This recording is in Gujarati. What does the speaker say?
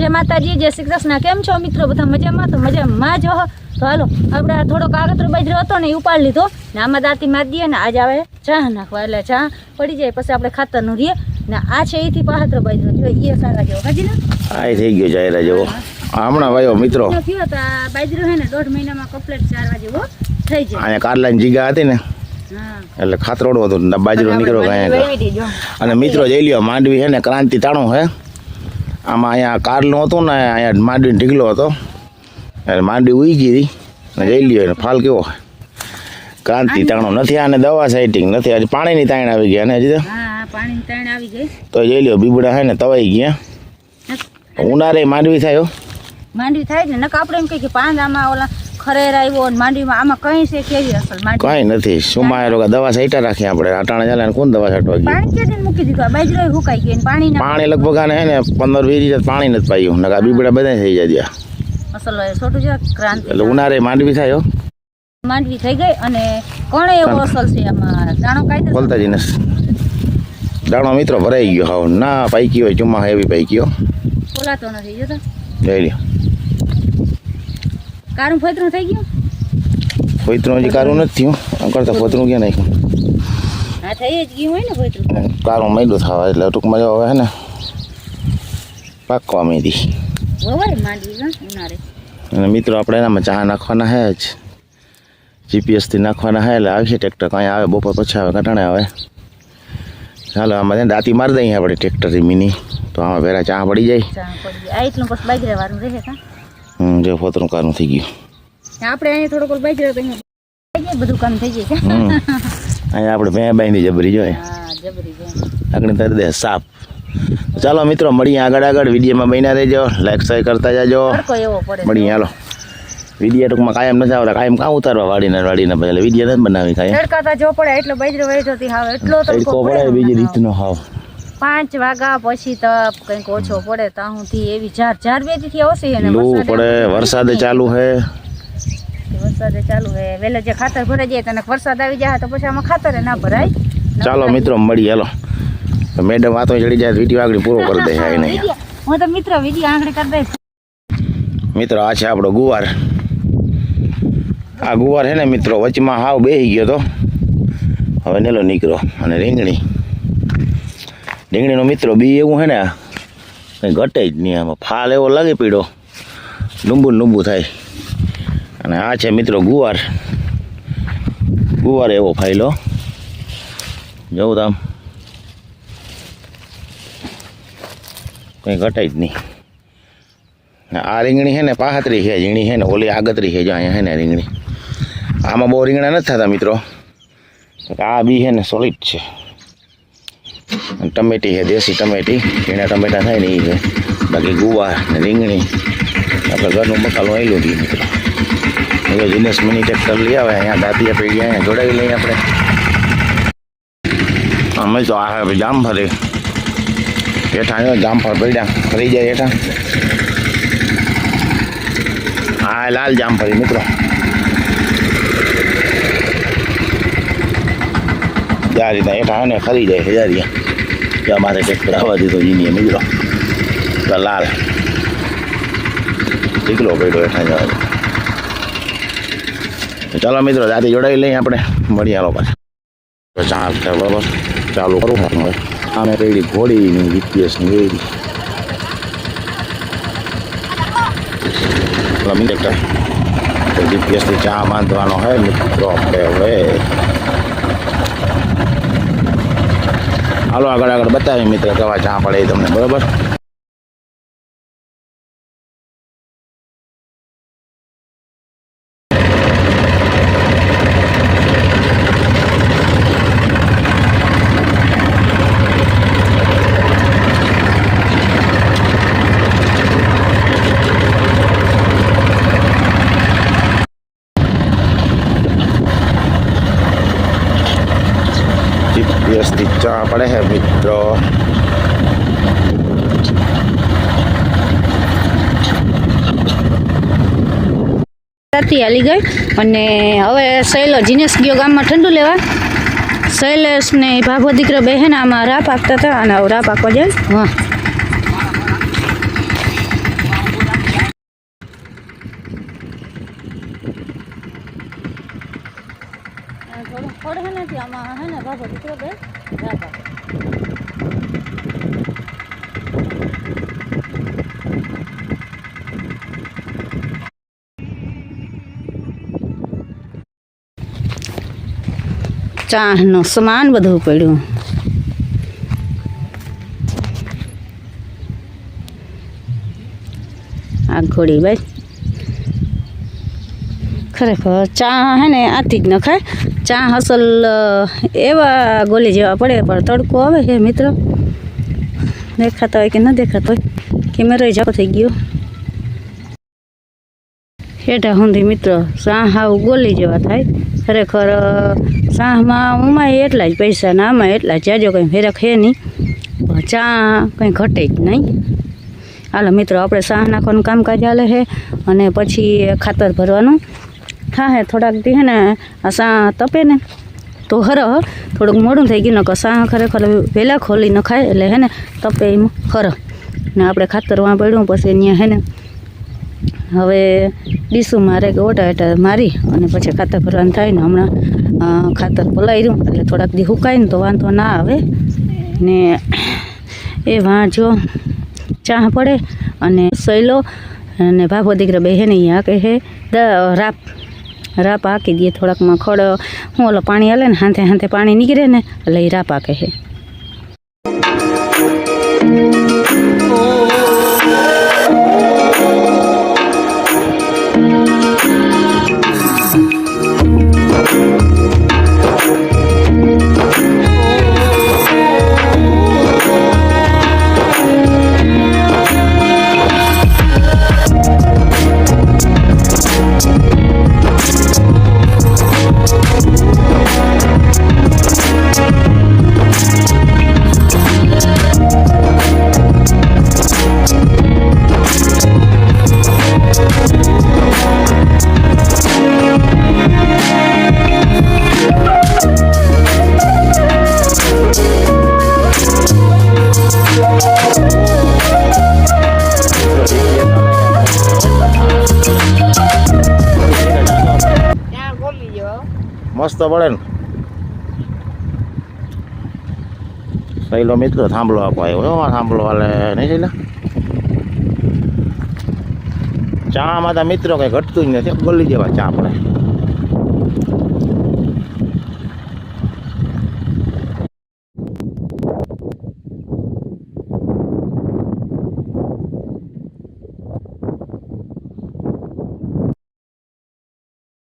जय माताजी जय श्री कृष्ण। केम छो मित्रों बधा मजामां? तो मजामां ज हो। तो हालो આપણે થોડો કાગતરો બાજરો હતો ને એ ઉપાડી લીધો ને આમાં દાંતી મારી દઈએ ને આજ આવે ચા નાખવા એટલે ચા પડી જાય પછી આપણે ખાતરનું રીએ ને આ છે એથી પાહતરો બાજરો જો એ સારા જેવો હાજી ને આ થઈ ગયો જાયરા જેવો હમણાં વાયો મિત્રો થયો તો આ બાજરો હે ને 1.5 મહિનામાં કમ્પ્લીટ ચારવા જેવો થઈ જાય અહીંયા કારલાની જીગા હતી ને એટલે ખાતરોડો હતો બાજરો નીકળ્યો ગયા અને મિત્રો જઈ લ્યો માંડવી હે ને ક્રાંતિ તાણું હે આમાં અહીંયા કારલું હતું ને અહીંયા માંડવી ઢીકલો હતો એટલે માંડવી ઉઈ ગઈ ને જઈ લ્યો એને ફાલ કેવો ક્રાંતિ તાણો નથી આને દવા સાઇટિંગ નથી હજી પાણીની તાણ આવી ગયા ને હજી પાણીની તાણ આવી ગઈ તો જઈ લ્યો બીબડા હે ને તવાઈ ગયા ઉનાળે માંડવી થાય માંડવી થાય ને નક આપણે એમ કહીએ કે પાંદામાં ઓલા ખરેર આવ્યો ને માંડવીમાં આમાં કઈ છે કેવી અસલ માંડવી કઈ નથી સુમાય લોકો દવા સાઈટા રાખી આપણે અટાણે ચાલે કોણ દવા છાંટવા ગયું પાણી કેદી મૂકી દીધું બાજરો હુકાઈ ગયો ને પાણી લગભગ આને હે ને 15-20 દિવસ પાણી નથી પાયું નકા બીબડા બધા થઈ જાય અસલ છોટું છે ક્રાંતિ એટલે ઉનાળે માંડવી થાય માંડવી થઈ ગઈ અને કોણે એવો અસલ છે આમાં દાણો કાઢી બોલતા જ નથી દાણો મિત્રો ભરાઈ ગયો હાવ ના પાઈકી હોય ચુમ્મા એવી પાઈકીઓ બોલાતો નથી જોતો જઈ લ્યો કારું ફોતરું થઈ ગયું ફોતરું હજી કારું નથી થયું આમ કરતા ફોતરું ક્યાં નાખ્યું હા થઈ જ ગયું હોય ને ફોતરું કારું માંડ્યું થવા એટલે ટૂંકમાં જો હવે હે ને પાકવા માંડી વવાય માંડવી ઉનાળે અને મિત્રો આપણે એનામાં ચા નાખવાના હે જ જીપીએસથી નાખવાના હે એટલે આવશે ટ્રેક્ટર કાંઈ આવે બપોર પછી આવે કટાણે આવે ચાલો આમાં દાંતી મારી દઈએ આપણે ટ્રેક્ટર મિની તો આમાં પહેલાં ચા પડી જાય એટલું પછી બાજરા વાળું રહે કા જે ફોતરું કારું થઈ ગયું આપણે અહીંયા થોડોક બાજરો તો અહીંયા બધું કામ થઈ જાય અહીંયા આપણે ભેં બાંધી જબરી જોઈએ આગળ તરી દે સાપ ચાલો મિત્રો મળીએ આગળ વિડીયોમાં બન્યા રહેજો લાઈક શેર કરતા જાજો મળીએ હાલો વિડીયો ટૂંકમાં કાયમ નથી આવતા કાયમ કાં ઉતારવા વાડીને એટલે વિડીયો નથી બનાવી કાંઈ તડકા જો પડે એટલો બાજરો વહેતો હાવ એટલો તડકો પડે બીજી રીતનો હાવ 5 વાગ્યા પછી તો કંઈક ઓછો પડે ત્યાં સુધી એવી ઝાર વેચીથી આવશે અને લૂ પડે વરસાદ ચાલુ હે વેલે જે ખાતર ભરાઈ જાય તને વરસાદ આવી જાય તો પછી આમાં ખાતર ના ભરાય ચાલો મિત્રો મળી હાલો મેડમ વાતો ચડી જાય વિડીયો આગળ પૂરો કરી દે નહીં હું તો મિત્રો વિડીયો આગળ કરી દઈશ મિત્રો આ છે આપણો ગુવાર આ ગુવાર છે ને મિત્રો વચમાં હાવ બેસી ગયો તો હવે નેલો નીકળો અને રીંગણીનો મિત્રો બી એવું છે ને કંઈ ઘટે જ નહીં આમાં ફાલ એવો લાગે પીડો લંબુ થાય અને આ છે મિત્રો ગુવાર એવો ફાયલો જવું આમ કંઈ ઘટાય જ નહીં આ રીંગણી છે ને પાહતરી છે ઝીણી છે ને ઓલી આગતરી છે જો અહીંયા છે ને રીંગણી આમાં બહુ રીંગણા નથી થતા મિત્રો આ બી છે ને સોલિડ છે ટમેટી છે દેશી ટમેટી ઝીણા ટમેટા થાય ને એ છે બાકી ગુવાર ને રીંગણી આપણે ઘરનું મસાલો આવેલું હતું મિત્રો હવે જીનેશ મિની ટ્રેક્ટર લઈ આવે અહીંયા દાંતિયા પેઢી અહીંયા જોડાવી લઈએ આપણે અમે તો આ જામફળ હેઠા જામફળ પડ્યા ફરી જાય હેઠા હા લાલ જામફળી મિત્રો આ રીતના હેઠા ને ખરી જાય હજારિયા ત્યાં મારે ટ્રેક્ટર આવવા દીધો જીનીએ મિત્રો તો લાલ ટીકલો પડ્યો હેઠા જવા ચાલો મિત્રો દાંતી જોડાવી લઈએ આપણે મળીએ આલો પાછા ચાલ બરાબર ચાલુ કરું હવે આમે પેલી ઘોડીની જીપીએસની વેરી ટ્રેક્ટર જીપીએસથી ચા બાંધવાનો હોય મિત્રો આપણે હવે હાલો આગળ બતાવી મિત્રો કેવા ચા પડે તમને બરાબર જીપીએસથી ચા પડે છે મિત્રો હાલી ગઈ અને હવે સહેલો જીનેશ ગયો ગામમાં ઠંડુ લેવા શૈલેષ ને ભાભો દીકરો બહેન આમાં રા પાકતા હતા અને રા પાકવા જાય હા નથી આમાં હે ને બાબા દીકરો બે રાપા ચાનો સામાન બધું પડ્યું આ ઘોડી ભાઈ ખરેખર ચા હે ને આથી જ નખાય ચા હસલ એવા ગોલી જેવા પડે પણ તડકો આવે છે મિત્ર દેખાતા હોય કે ન દેખાતો હોય કેમેરો જાવ થઈ ગયો હેઠા સુધી મિત્ર ચા હાવ ગોલી જેવા થાય ખરેખર ચામાં ઉમાં એટલા જ પૈસા ને આમાં એટલા જ જાજો કંઈ ફેરક છે નહીં ચા કંઈ ઘટે જ નહીં હાલો મિત્રો આપણે ચા નાખવાનું કામકાજ ચાલે છે અને પછી ખાતર ભરવાનું થાય થોડાક દી હે ને આ ચા તપે ને તો થોડુંક મોડું થઈ ગયું ને કે ચા ખરેખર વહેલા ખોલી ન ખાય એટલે હે ને તપે એમ ને આપણે ખાતર વાં પડ્યું પછી અહીંયા હે ને હવે ડીસું મારે કે ઓટા મારી અને પછી ખાતર ભરવાનું થાય ને હમણાં ખાતર પલાવી દઉં એટલે થોડાક દી સુકાય ને તો વાંધો ના આવે ને એ વાં જો ચા પડે અને સહેલો અને ભાભો દીકરા બે હે ને અહીંયા કે હે રાપ હાંકી દઈએ થોડાકમાં ખડ હું ઓલો પાણી હાલે ને હાથે હાથે પાણી નીકળે ને એટલે એ રાપ હાંકે છે મસ્ત પડે ને સહેલો મિત્રો થાંભલો આપવા આવ્યો થાંભલો હાલે નહીં સહેલા ચામાં તો મિત્રો કંઈ ઘટતું જ નથી ગોલી જેવા ચા પડે